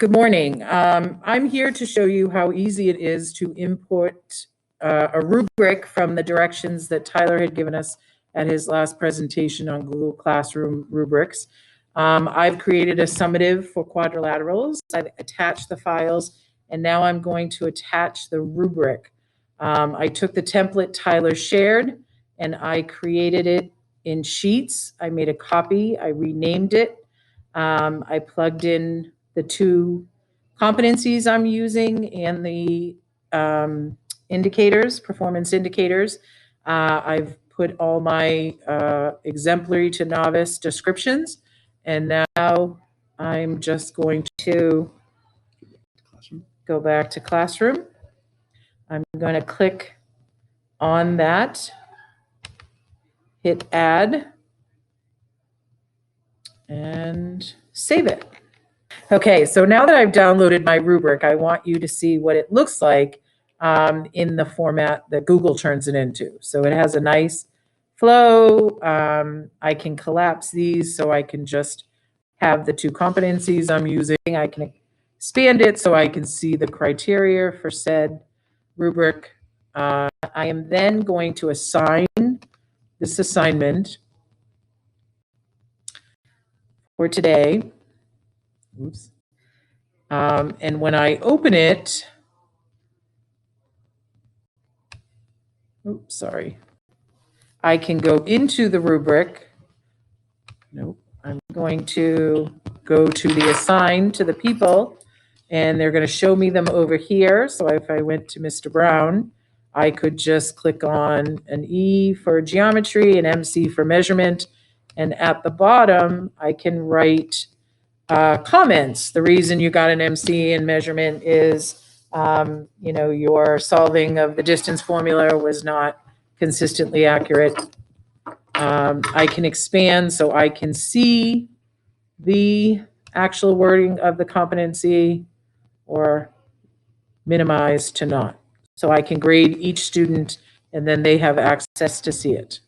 Good morning. I'm here to show you how easy it is to import a rubric from the directions that Tyler had given us at his last presentation on Google Classroom rubrics. I've created a summative for quadrilaterals. I've attached the files, and now I'm going to attach the rubric. I took the template Tyler shared, and I created it in Sheets. I made a copy. I renamed it. I plugged in the two competencies I'm using and the indicators, performance indicators. I've put all my exemplary to novice descriptions, and now I'm just going to go back to Classroom. I'm going to click on that, hit Add, and save it. Okay, so now that I've downloaded my rubric, I want you to see what it looks like in the format that Google turns it into. So it has a nice flow. I can collapse these so I can just have the two competencies I'm using. I can expand it so I can see the criteria for said rubric. I am then going to assign this assignment for today. Oops. And when I open it, oops, sorry, I can go into the rubric. Nope, I'm going to go to the assign to the people, and they're going to show me them over here. So if I went to Mr. Brown, I could just click on an E for geometry, an MC for measurement, and at the bottom, I can write comments. The reason you got an MC in measurement is, your solving of the distance formula was not consistently accurate. I can expand so I can see the actual wording of the competency, or minimize to not. So I can grade each student, and then they have access to see it.